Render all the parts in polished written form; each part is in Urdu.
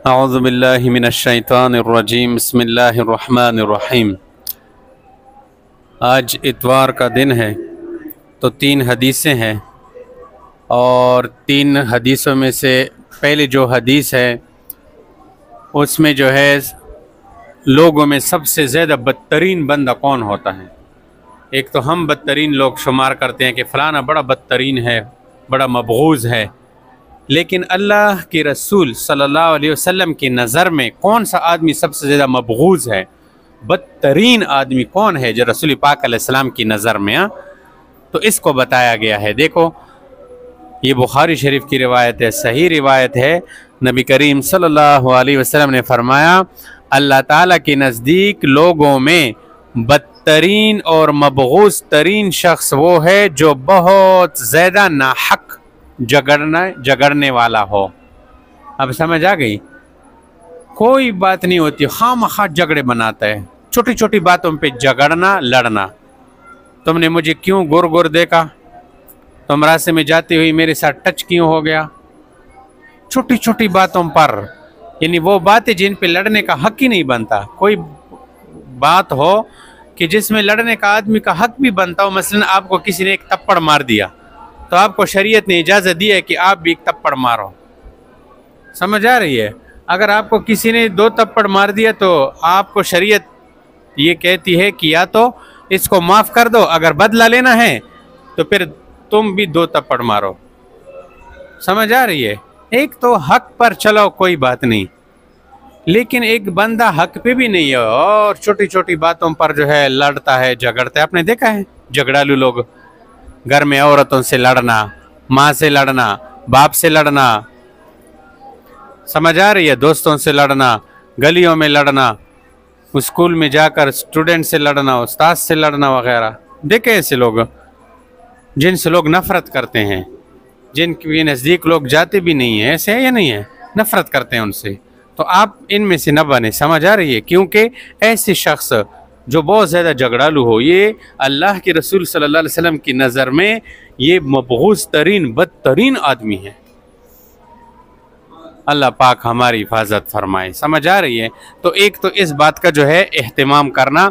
اعوذ باللہ من الشیطان الرجیم بسم اللہ الرحمن الرحیم۔ آج اتوار کا دن ہے تو 3 حدیثیں ہیں، اور 3 حدیثوں میں سے پہلی جو حدیث ہے اس میں جو ہے لوگوں میں سب سے زیادہ بدترین بندہ کون ہوتا ہے۔ ایک تو ہم بدترین لوگ شمار کرتے ہیں کہ فلانا بڑا بدترین ہے، بڑا مبغوض ہے، لیکن اللہ کے رسول صلی اللہ علیہ وسلم کی نظر میں کون سا آدمی سب سے زیادہ مبغوض ہے، بدترین آدمی کون ہے جو رسول پاک علیہ السلام کی نظر میں تو اس کو بتایا گیا ہے۔ دیکھو، یہ بخاری شریف کی روایت ہے، صحیح روایت ہے۔ نبی کریم صلی اللہ علیہ وسلم نے فرمایا، اللہ تعالیٰ کے نزدیک لوگوں میں بدترین اور مبغوض ترین شخص وہ ہے جو بہت زیادہ ناحق جگڑنے والا ہو۔ اب سمجھ آ گئی؟ کوئی بات نہیں ہوتی، خواہ مخواہ جھگڑے بناتا ہے، چھوٹی چھوٹی باتوں پہ جھگڑنا، لڑنا۔ تم نے مجھے کیوں گر دیکھا، تم راستے میں جاتے ہوئی میرے ساتھ ٹچ کیوں ہو گیا، چھوٹی چھوٹی باتوں پر، یعنی وہ باتیں جن پہ لڑنے کا حق ہی نہیں بنتا۔ کوئی بات ہو کہ جس میں لڑنے کا آدمی کا حق بھی بنتا ہو، مثلا آپ کو کسی نے ایک تپڑ مار دیا تو آپ کو شریعت نے اجازت دی ہے کہ آپ بھی ایک تپڑ مارو۔ سمجھ آ رہی ہے؟ اگر آپ کو کسی نے 2 تپڑ مار دیا تو آپ کو شریعت یہ کہتی ہے کہ یا تو اس کو معاف کر دو، اگر بدلہ لینا ہے تو پھر تم بھی 2 تپڑ مارو۔ سمجھ آ رہی ہے؟ ایک تو حق پر چلو، کوئی بات نہیں، لیکن ایک بندہ حق پہ بھی نہیں ہے اور چھوٹی چھوٹی باتوں پر جو ہے لڑتا ہے، جھگڑتا ہے۔ آپ نے دیکھا ہے جھگڑالو لوگ، گھر میں عورتوں سے لڑنا، ماں سے لڑنا، باپ سے لڑنا، سمجھ آ رہی ہے، دوستوں سے لڑنا، گلیوں میں لڑنا، اسکول میں جا کر اسٹوڈنٹ سے لڑنا، استاد سے لڑنا وغیرہ۔ دیکھیں ایسے لوگ جن سے لوگ نفرت کرتے ہیں، جن کے نزدیک لوگ جاتے بھی نہیں ہیں، ایسے ہے یا نہیں ہے؟ نفرت کرتے ہیں ان سے، تو آپ ان میں سے نہ بنے۔ سمجھ آ رہی ہے؟ کیونکہ ایسے شخص جو بہت زیادہ جھگڑالو ہو، یہ اللہ کے رسول صلی اللہ علیہ وسلم کی نظر میں یہ مبغوض ترین بدترین آدمی ہے۔ اللہ پاک ہماری حفاظت فرمائے۔ سمجھ آ رہی ہے؟ تو ایک تو اس بات کا جو ہے اہتمام کرنا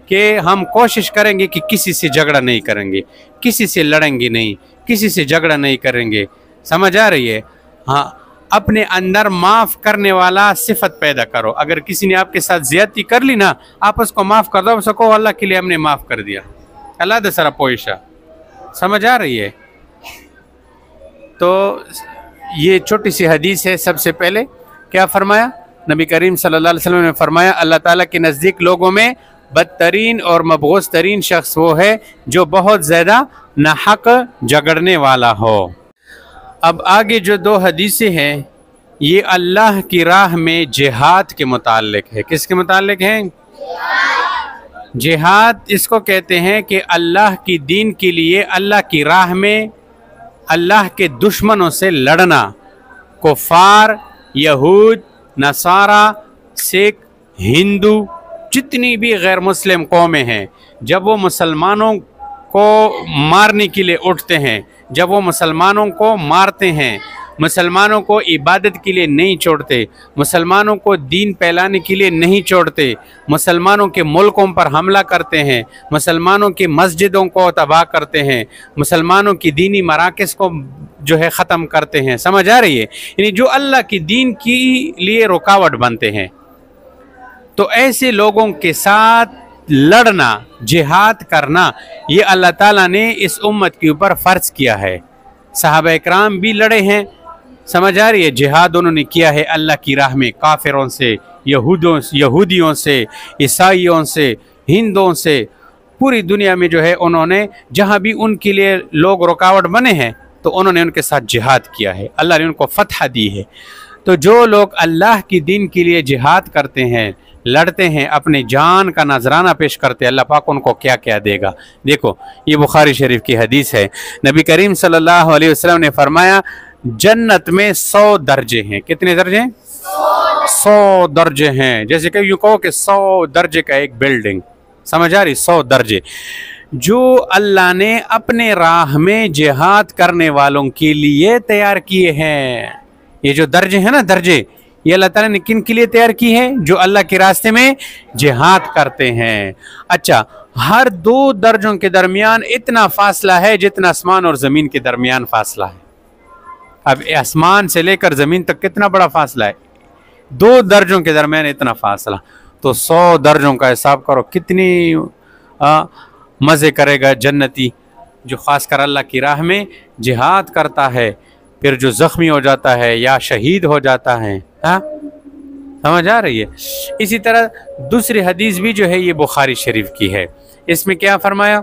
کہ ہم کوشش کریں گے کہ کسی سے جھگڑا نہیں کریں گے، کسی سے لڑیں گے نہیں، کسی سے جھگڑا نہیں کریں گے۔ سمجھ آ رہی ہے؟ ہاں، اپنے اندر معاف کرنے والا صفت پیدا کرو۔ اگر کسی نے آپ کے ساتھ زیادتی کر لی نا، آپ اس کو معاف کر دو، سکو اللہ کے لیے ہم نے معاف کر دیا، اللہ دے سرا پوئشا۔ سمجھ آ رہی ہے؟ تو یہ چھوٹی سی حدیث ہے۔ سب سے پہلے کیا فرمایا نبی کریم صلی اللہ علیہ وسلم نے؟ فرمایا اللہ تعالیٰ کے نزدیک لوگوں میں بدترین اور مبغوض ترین شخص وہ ہے جو بہت زیادہ ناحق جھگڑنے والا ہو۔ اب آگے جو 2 حدیثیں ہیں یہ اللہ کی راہ میں جہاد کے متعلق ہے۔ کس کے متعلق ہیں؟ جہاد اس کو کہتے ہیں کہ اللہ کی دین کے لیے اللہ کی راہ میں اللہ کے دشمنوں سے لڑنا۔ کفار، یہود، نصارہ، سکھ، ہندو، جتنی بھی غیر مسلم قومیں ہیں، جب وہ مسلمانوں کو مارنے کے لیے اٹھتے ہیں، جب وہ مسلمانوں کو مارتے ہیں، مسلمانوں کو عبادت کے لیے نہیں چھوڑتے، مسلمانوں کو دین پھیلانے کے لیے نہیں چھوڑتے، مسلمانوں کے ملکوں پر حملہ کرتے ہیں، مسلمانوں کی مسجدوں کو تباہ کرتے ہیں، مسلمانوں کی دینی مراکز کو جو ہے ختم کرتے ہیں۔ سمجھ آ رہی ہے؟ یعنی جو اللہ کی دین کے لیے رکاوٹ بنتے ہیں، تو ایسے لوگوں کے ساتھ لڑنا، جہاد کرنا، یہ اللہ تعالیٰ نے اس امت کے اوپر فرض کیا ہے۔ صحابہ اکرام بھی لڑے ہیں، سمجھ آ رہی ہے؟ جہاد انہوں نے کیا ہے اللہ کی راہ میں، کافروں سے، یہودیوں سے، عیسائیوں سے، ہندوؤں سے، پوری دنیا میں جو ہے انہوں نے جہاں بھی ان کے لیے لوگ رکاوٹ بنے ہیں تو انہوں نے ان کے ساتھ جہاد کیا ہے، اللہ نے ان کو فتح دی ہے۔ تو جو لوگ اللہ کی دین کے لیے جہاد کرتے ہیں، لڑتے ہیں، اپنے جان کا نذرانہ پیش کرتے ہیں، اللہ پاک ان کو کیا کیا دے گا۔ دیکھو، یہ بخاری شریف کی حدیث ہے۔ نبی کریم صلی اللہ علیہ وسلم نے فرمایا جنت میں 100 درجے ہیں۔ کتنے درجے ہیں؟ 100 درجے ہیں۔ جیسے کہ یوں کہو کہ 100 درجے کا ایک بلڈنگ، سمجھ آ رہی؟ 100 درجے جو اللہ نے اپنے راہ میں جہاد کرنے والوں کے لیے تیار کیے ہیں۔ یہ جو درجے ہیں نا، درجے، یہ اللہ تعالیٰ نے کن کے لیے تیار کی ہے؟ جو اللہ کے راستے میں جہاد کرتے ہیں۔ اچھا، ہر دو درجوں کے درمیان اتنا فاصلہ ہے جتنا آسمان اور زمین کے درمیان فاصلہ ہے۔ اب آسمان سے لے کر زمین تک کتنا بڑا فاصلہ ہے؟ 2 درجوں کے درمیان اتنا فاصلہ، تو 100 درجوں کا حساب کرو، کتنی مزے کرے گا جنتی جو خاص کر اللہ کی راہ میں جہاد کرتا ہے، پھر جو زخمی ہو جاتا ہے یا شہید ہو جاتا ہے۔ سمجھ آ رہی ہے؟ اسی طرح دوسری حدیث بھی جو ہے یہ بخاری شریف کی ہے، اس میں کیا فرمایا؟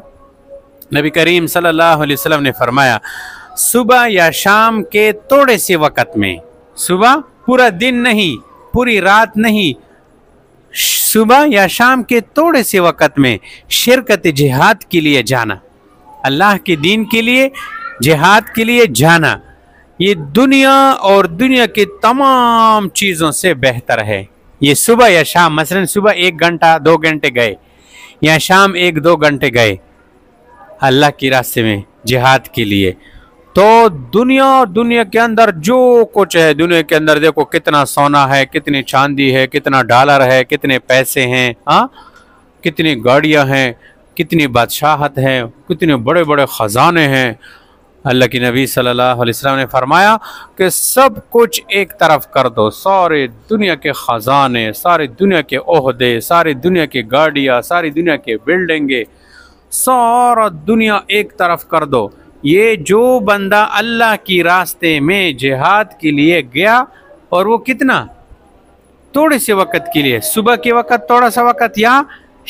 نبی کریم صلی اللہ علیہ وسلم نے فرمایا صبح یا شام کے تھوڑے سے وقت میں، صبح پورا دن نہیں، پوری رات نہیں، صبح یا شام کے تھوڑے سے وقت میں شرکت جہاد کے لیے جانا، اللہ کے دین کے لیے جہاد کے لیے جانا، یہ دنیا اور دنیا کی تمام چیزوں سے بہتر ہے۔ یہ صبح یا شام، مثلا صبح 1 گھنٹہ 2 گھنٹے گئے یا شام 1-2 گھنٹے گئے اللہ کی راستے میں جہاد کے لیے، تو دنیا کے اندر جو کچھ ہے، دنیا کے اندر دیکھو کتنا سونا ہے، کتنی چاندی ہے، کتنا ڈالر ہے، کتنے پیسے ہیں، کتنی گاڑیاں ہیں، کتنی بادشاہت ہے، کتنے بڑے بڑے خزانے ہیں۔ اللہ کی نبی صلی اللہ علیہ وسلم نے فرمایا کہ سب کچھ ایک طرف کر دو، سارے دنیا کے خزانے، ساری دنیا کے عہدے، ساری دنیا کی گاڑیاں، ساری دنیا کے بلڈنگیں، سارا دنیا ایک طرف کر دو، یہ جو بندہ اللہ کی راستے میں جہاد کے لیے گیا، اور وہ کتنا تھوڑے سے وقت کے لیے، صبح کے وقت تھوڑا سا وقت یا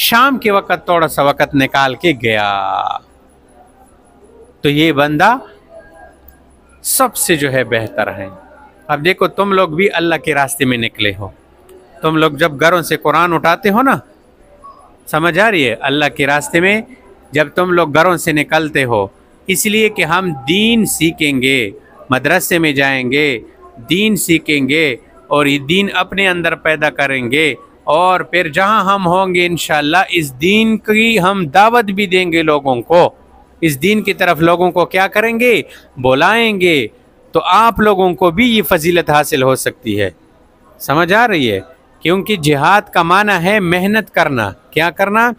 شام کے وقت تھوڑا سا وقت نکال کے گیا، تو یہ بندہ سب سے جو ہے بہتر ہے۔ اب دیکھو تم لوگ بھی اللہ کے راستے میں نکلے ہو، تم لوگ جب گھروں سے قرآن اٹھاتے ہو نا، سمجھ آ رہی ہے؟ اللہ کے راستے میں جب تم لوگ گھروں سے نکلتے ہو، اس لیے کہ ہم دین سیکھیں گے، مدرسے میں جائیں گے، دین سیکھیں گے اور یہ دین اپنے اندر پیدا کریں گے، اور پھر جہاں ہم ہوں گے انشاءاللہ اس دین کی ہم دعوت بھی دیں گے لوگوں کو، اس دین کی طرف لوگوں کو کیا کریں گے؟ بلائیں گے، تو آپ لوگوں کو بھی یہ فضیلت حاصل ہو سکتی ہے۔ سمجھ آ رہی ہے؟ کیونکہ جہاد کا معنی ہے محنت کرنا۔ کیا کرنا؟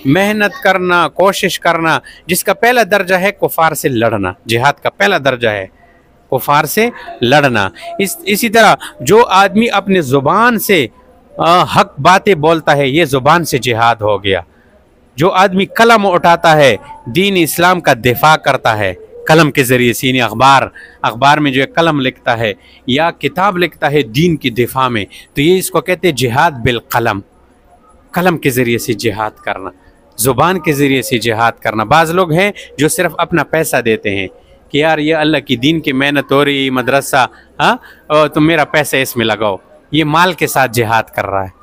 محنت کرنا، کوشش کرنا، جس کا پہلا درجہ ہے کفار سے لڑنا، جہاد کا پہلا درجہ ہے کفار سے لڑنا۔ اسی طرح جو آدمی اپنے زبان سے حق باتیں بولتا ہے، یہ زبان سے جہاد ہو گیا۔ جو آدمی قلم اٹھاتا ہے، دین اسلام کا دفاع کرتا ہے قلم کے ذریعے سے، یعنی اخبار میں جو ہے قلم لکھتا ہے یا کتاب لکھتا ہے دین کی دفاع میں، تو یہ اس کو کہتے ہیں جہاد بالقلم، قلم کے ذریعے سے جہاد کرنا، زبان کے ذریعے سے جہاد کرنا۔ بعض لوگ ہیں جو صرف اپنا پیسہ دیتے ہیں کہ یار یہ اللہ کی دین کی محنت ہو رہی، مدرسہ، تم میرا پیسہ اس میں لگاؤ، یہ مال کے ساتھ جہاد کر رہا ہے۔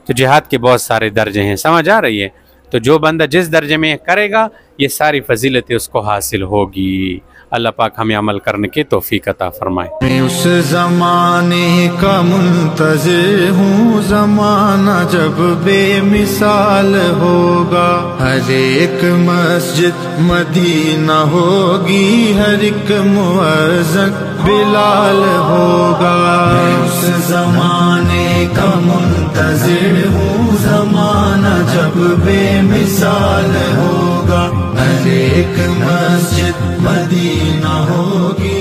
تو جہاد کے بہت سارے درجے ہیں، سمجھ آ رہی ہے؟ تو جو بندہ جس درجے میں کرے گا یہ ساری فضیلتیں اس کو حاصل ہوگی۔ اللہ پاک ہمیں عمل کرنے کی توفیق عطا فرمائے۔ میں اس زمانے کا منتظر ہوں، زمانہ جب بے مثال ہوگا، ہر ایک مسجد مدینہ ہوگی، ہر ایک مؤذن بلال ہوگا۔ میں اس زمانے کا منتظر ہوں، زمانہ جب بے مثال ہوگا، ہر ایک مسجد مدینہ ہوگی،